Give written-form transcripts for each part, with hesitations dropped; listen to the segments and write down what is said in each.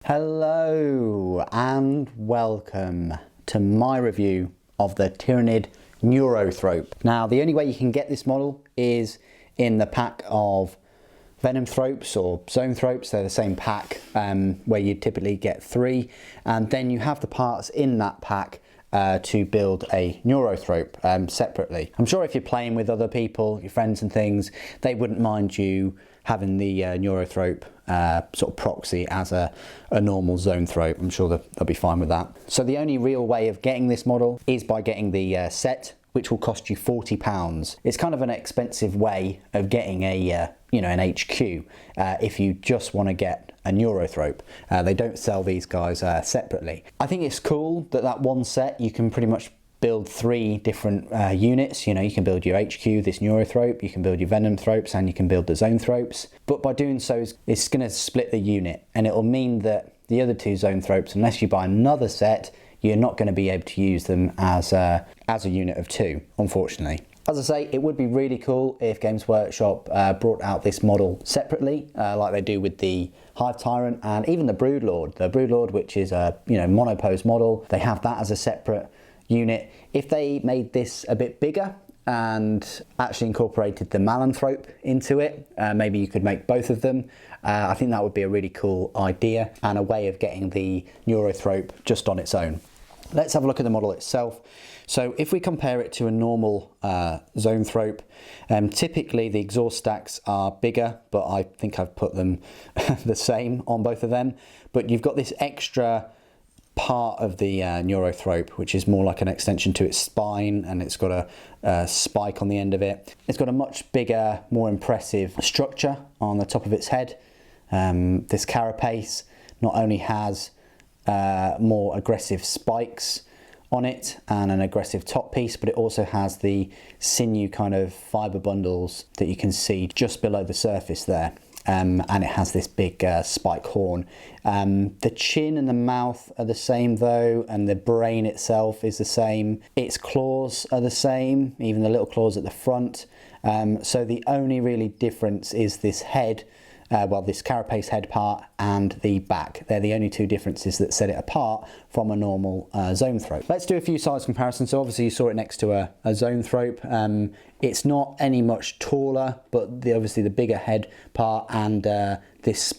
Hello and welcome to my review of the Tyrannid Neurothrope. Now, the only way you can get this model is in the pack of Venom Thropes or Zone Thropes. They're the same pack where you typically get 3, and then you have the parts in that pack to build a Neurothrope separately. I'm sure if you're playing with other people, your friends and things, they wouldn't mind you having the Neurothrope sort of proxy as a normal Zone Thrope. I'm sure they'll be fine with that. So the only real way of getting this model is by getting the set, which will cost you £40. It's kind of an expensive way of getting a an HQ if you just want to get a Neurothrope. They don't sell these guys separately. I think it's cool that one set you can pretty much build 3 different units. You can build your HQ, this Neurothrope, you can build your Venom Thropes, and you can build the Zone Thropes. But by doing so, it's going to split the unit, and it will mean that the other 2 Zone Thropes, unless you buy another set, you're not going to be able to use them as a unit of 2, unfortunately. As I say, it would be really cool if Games Workshop brought out this model separately, like they do with the Hive Tyrant and even the Broodlord. The Broodlord, which is a monopose model, they have that as a separate unit. If they made this a bit bigger and actually incorporated the Malanthrope into it, maybe you could make both of them. I think that would be a really cool idea and a way of getting the Neurothrope just on its own. Let's have a look at the model itself. So if we compare it to a normal Zone Thrope, typically the exhaust stacks are bigger, but I think I've put them the same on both of them. But you've got this extra part of the Neurothrope, which is more like an extension to its spine, and it's got a spike on the end of it. It's got a much bigger, more impressive structure on the top of its head. This carapace not only has more aggressive spikes on it and an aggressive top piece, but it also has the sinew kind of fibre bundles that you can see just below the surface there. And it has this big spike horn. The chin and the mouth are the same though, and the brain itself is the same. Its claws are the same, even the little claws at the front. So the only really difference is this head, this carapace head part and the back. They're the only 2 differences that set it apart from a normal Zone Thrope. Let's do a few size comparisons. So obviously you saw it next to a Zone Thrope. It's not any much taller, but obviously the bigger head part and this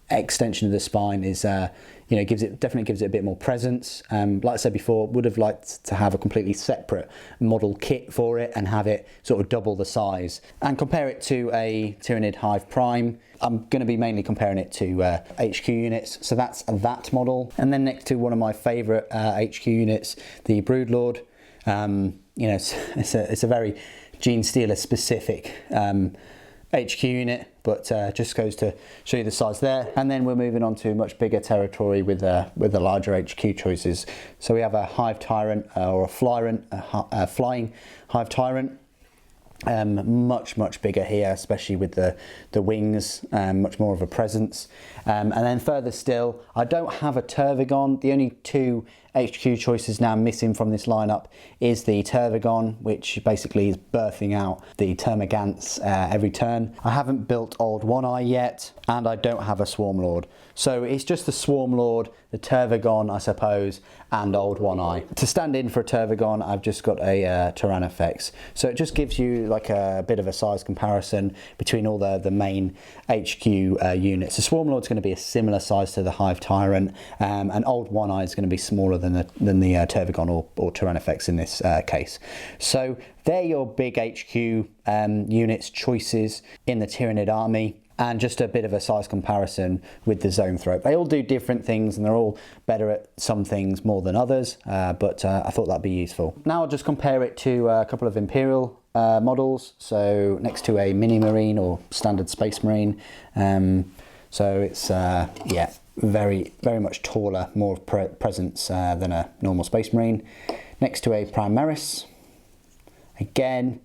extension of the spine is definitely gives it a bit more presence. Like I said before, would have liked to have a completely separate model kit for it and have it sort of double the size. And compare it to a Tyrannid Hive Prime. I'm going to be mainly comparing it to HQ units, so that's that model. And then next to one of my favourite HQ units, the Broodlord. It's a very Gene Stealer specific HQ unit, but just goes to show you the size there. And then we're moving on to much bigger territory with the larger HQ choices. So we have a Hive Tyrant or a flying Hive Tyrant. Much bigger here, especially with the wings, much more of a presence. And then further still, I don't have a Tervigon. The only 2 HQ choices now missing from this lineup is the Tervigon, which basically is birthing out the Termagants every turn. I haven't built Old One Eye yet, and I don't have a Swarmlord. So it's just the Swarmlord, the Tervigon, I suppose, and Old One Eye. To stand in for a Tervigon, I've just got a Tyrannofex. So it just gives you like a bit of a size comparison between all the main HQ units. The Swarmlord's going to be a similar size to the Hive Tyrant, and Old One Eye is going to be smaller than the Tervigon or Tyrannofex in this case. So they're your big HQ units choices in the Tyrannid army. And just a bit of a size comparison with the Zone Thrope. They all do different things and they're all better at some things more than others, but I thought that'd be useful. Now I'll just compare it to a couple of Imperial models. So next to a Mini Marine or standard Space Marine. So it's, very much taller, more presence than a normal Space Marine. Next to a Primaris. Again,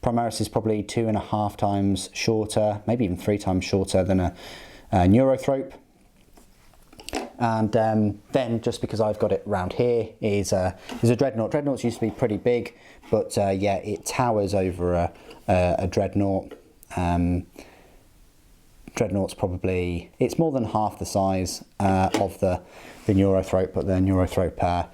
Primaris is probably 2.5 times shorter, maybe even 3 times shorter than a Neurothrope. And then, just because I've got it round here, is a Dreadnought. Dreadnoughts used to be pretty big, but it towers over a Dreadnought. Dreadnought's probably, it's more than half the size of the Neurothrope, but the Neurothrope,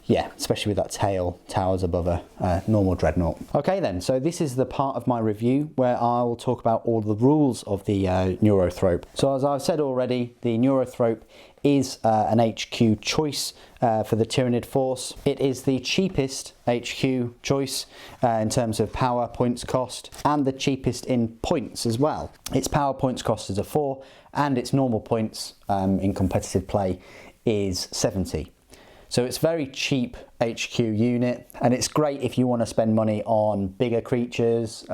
yeah, especially with that tail, towers above a normal Dreadnought. Okay then, so this is the part of my review where I'll talk about all the rules of the Neurothrope. So as I've said already, the Neurothrope is an HQ choice for the Tyranid force. It is the cheapest HQ choice in terms of power, points cost, and the cheapest in points as well. Its power points cost is a 4, and its normal points in competitive play is 70. So it's very cheap HQ unit, and it's great if you want to spend money on bigger creatures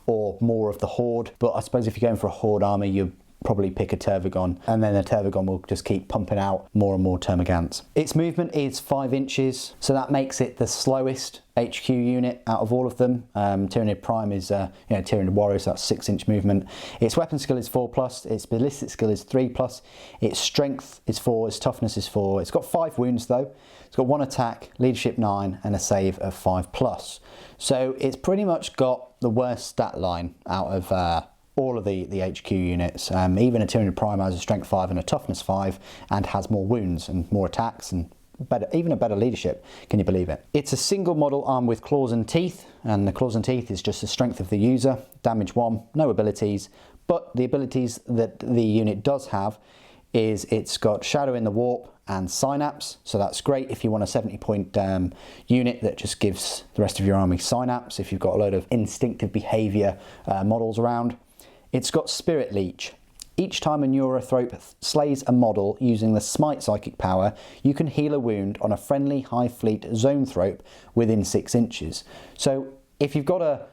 or more of the Horde. But I suppose if you're going for a Horde army, you probably pick a Tervagon, and then the Tervagon will just keep pumping out more and more Termagants. Its movement is 5 inches, so that makes it the slowest HQ unit out of all of them. Tyranid Prime is, Tyranid Warrior, so that's 6-inch movement. Its weapon skill is 4+, its ballistic skill is 3+, its strength is 4, its toughness is 4. It's got 5 wounds though. It's got 1 attack, leadership 9, and a save of 5+. So it's pretty much got the worst stat line out of all of the HQ units. Even a Tyranid Prime has a strength 5 and a toughness 5 and has more wounds and more attacks and even a better leadership. Can you believe it? It's a single model armed with claws and teeth, and the claws and teeth is just the strength of the user. Damage 1, no abilities, but the abilities that the unit does have is it's got Shadow in the Warp and Synapse, so that's great if you want a 70-point unit that just gives the rest of your army Synapse, if you've got a load of instinctive behaviour models around. It's got Spirit Leech. Each time a Neurothrope slays a model using the Smite psychic power, you can heal a wound on a friendly High Fleet Zoanthrope within 6 inches. So if you've got a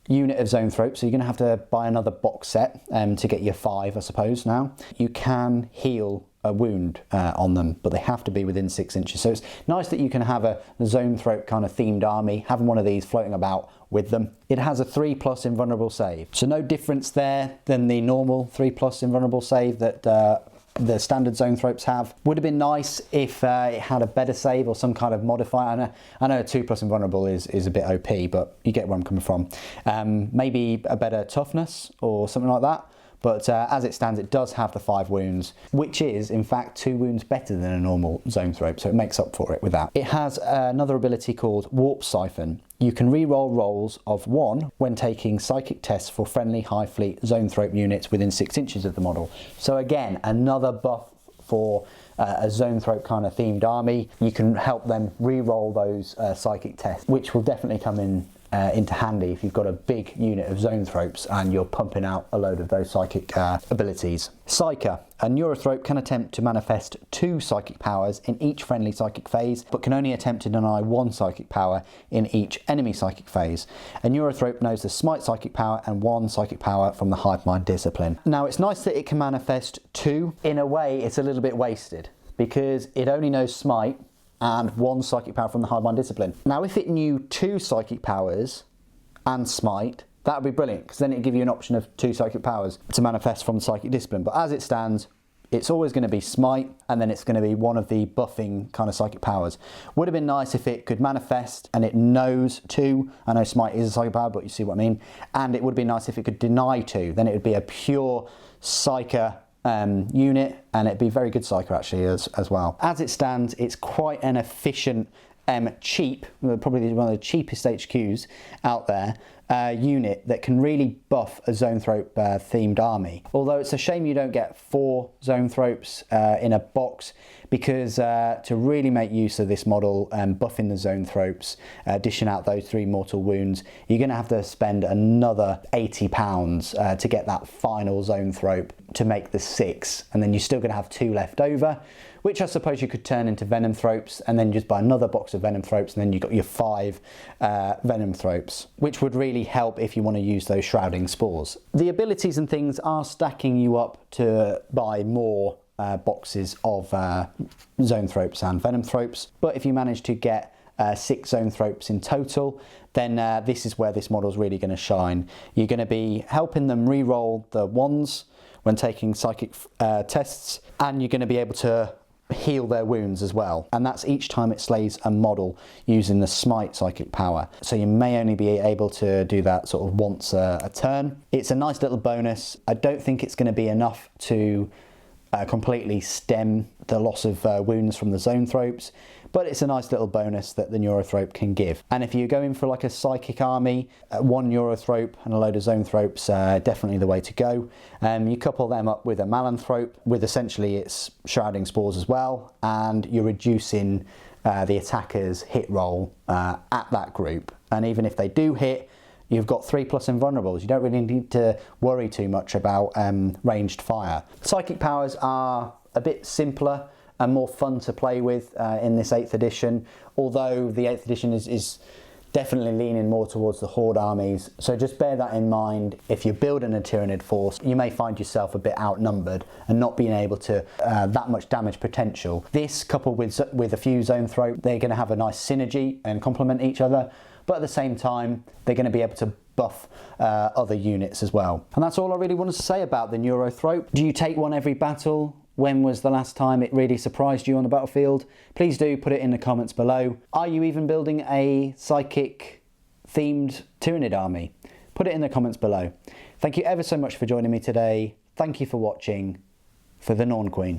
unit of Zoanthrope, so you're going to have to buy another box set to get your 5, I suppose, now. You can heal a wound on them, but they have to be within 6 inches. So it's nice that you can have a Zoanthrope kind of themed army, having one of these floating about with them. It has a 3+ invulnerable save, so no difference there than the normal 3+ invulnerable save that the standard Zoanthropes have. Would have been nice if it had a better save or some kind of modifier. I know a 2+ invulnerable is a bit OP, but you get where I'm coming from. Maybe a better toughness or something like that. But as it stands, it does have the 5 wounds, which is, in fact, 2 wounds better than a normal Zoanthrope, so it makes up for it with that. It has another ability called Warp Siphon. You can re-roll rolls of 1 when taking psychic tests for friendly High Fleet Zoanthrope units within 6 inches of the model. So again, another buff for a Zoanthrope kind of themed army. You can help them re-roll those psychic tests, which will definitely come into handy if you've got a big unit of Zoanthropes and you're pumping out a load of those psychic abilities. Psyker. A Neurothrope can attempt to manifest 2 psychic powers in each friendly psychic phase, but can only attempt to deny 1 psychic power in each enemy psychic phase. A Neurothrope knows the Smite psychic power and 1 psychic power from the Hive Mind discipline. Now, it's nice that it can manifest 2. In a way, it's a little bit wasted because it only knows Smite and 1 psychic power from the Hive Mind discipline. Now, if it knew 2 psychic powers and Smite, that would be brilliant, because then it'd give you an option of 2 psychic powers to manifest from the psychic discipline. But as it stands, it's always going to be Smite, and then it's going to be one of the buffing kind of psychic powers. Would have been nice if it could manifest and it knows 2. I know Smite is a psychic power, but you see what I mean. And it would be nice if it could deny 2. Then it would be a pure Psyker unit, and it'd be very good Psyker actually as well. As it stands, it's quite an efficient, cheap, probably one of the cheapest HQs out there, unit that can really buff a Zoanthrope themed army. Although it's a shame you don't get 4 Zoanthropes in a box, because to really make use of this model, buffing the Zoanthropes, dishing out those 3 mortal wounds, you're going to have to spend another £80 to get that final Zoanthrope to make the 6, and then you're still going to have 2 left over, which I suppose you could turn into Venomthropes, and then just buy another box of Venomthropes, and then you've got your 5 Venomthropes, which would really help if you want to use those Shrouding Spores. The abilities and things are stacking you up to buy more boxes of Zoanthropes and Venomthropes, but if you manage to get 6 Zoanthropes in total, then this is where this model is really going to shine. You're going to be helping them re-roll the 1s when taking psychic tests, and you're going to be able to heal their wounds as well. And that's each time it slays a model using the smite psychic power. So you may only be able to do that sort of once a turn. It's a nice little bonus. I don't think it's going to be enough to completely stem the loss of wounds from the Zonethropes, but it's a nice little bonus that the Neurothrope can give. And if you're going for like a psychic army, one Neurothrope and a load of Zonethropes, definitely the way to go. You couple them up with a Malanthrope with essentially its Shrouding Spores as well, and you're reducing the attacker's hit roll at that group. And even if they do hit, you've got 3+ invulnerables. You don't really need to worry too much about ranged fire. Psychic powers are a bit simpler and more fun to play with in this 8th edition, although the 8th edition is definitely leaning more towards the Horde armies. So just bear that in mind. If you're building a Tyranid force, you may find yourself a bit outnumbered and not being able to that much damage potential. This, coupled with a few Zonethrope, they're going to have a nice synergy and complement each other. But at the same time, they're going to be able to buff other units as well. And that's all I really wanted to say about the Neurothrope. Do you take one every battle? When was the last time it really surprised you on the battlefield? Please do put it in the comments below. Are you even building a psychic themed Tyranid army? Put it in the comments below. Thank you ever so much for joining me today. Thank you for watching. For the Norn Queen.